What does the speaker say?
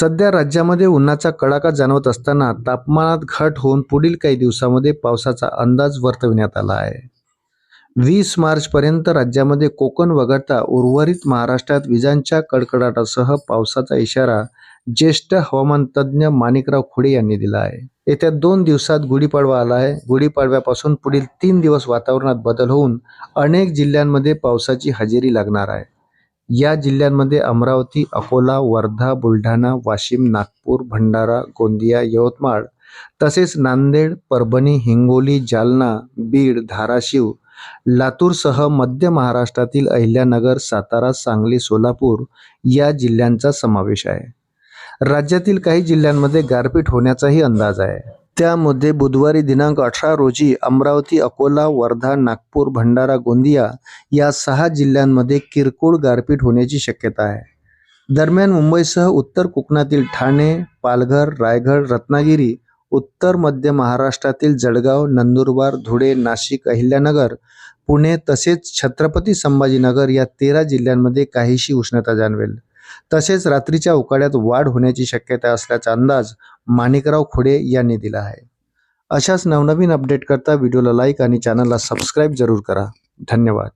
सध्या राज्यामध्ये उन्हाचा कडाका जाणवत असताना तापमानात घट होऊन पुढील काही दिवसांमध्ये पावसाचा अंदाज वर्तविण्यात आला आहे। 20 मार्चपर्यंत राज्यामध्ये कोकण वगळता उर्वरित महाराष्ट्रात विजांच्या कडकडाटासह पावसाचा इशारा ज्येष्ठ हवामान तज्ज्ञ माणिकराव खोडे यांनी दिला आहे। येत्या 2 दिवसात गुढीपाडवा आला आहे। गुढीपाडव्यापासून पुढील 3 दिवस वातावरणात बदल होऊन अनेक जिल्ह्यांमध्ये पावसाची हजेरी लागणार आहे। या जिल्ह्यांमध्ये अमरावती, अकोला, वर्धा, बुलढाणा, वाशिम, नागपूर, भंडारा, गोंदिया, यवतमाळ तसेच नांदेड, परभणी, हिंगोली, जालना, बीड, धाराशिव, लातूरसह मध्य महाराष्ट्रातील अहिल्यानगर, सातारा, सांगली, सोलापूर या जिल्ह्यांचा समावेश आहे। राज्यातील काही जिल्ह्यांमध्ये गारपीट होण्याचाही अंदाज आहे। त्यामध्ये बुधवारी दिनांक 18 रोजी अमरावती, अकोला, वर्धा, नागपूर, भंडारा, गोंदिया या 6 जिल्ह्यांमध्ये किरकोळ गारपीट होण्याची शक्यता आहे। दरम्यान मुंबईसह उत्तर कोकणातील ठाणे, पालघर, रायगड, रत्नागिरी, उत्तर मध्य महाराष्ट्रातील जळगाव, नंदुरबार, धुळे, नाशिक, अहिल्यानगर, पुणे तसेच छत्रपती संभाजीनगर या 13 जिल्ह्यांमध्ये काहीशी उष्णता जाणवेल। तसेच रात्रीच्या उकाड्यात वाढ होण्याची शक्यता असल्याचा अंदाज माणिकराव खोडे यांनी दिला आहे। अशाच नवनवीन अपडेट करता व्हिडिओला लाईक आणि चॅनलला सबस्क्राईब जरूर करा। धन्यवाद।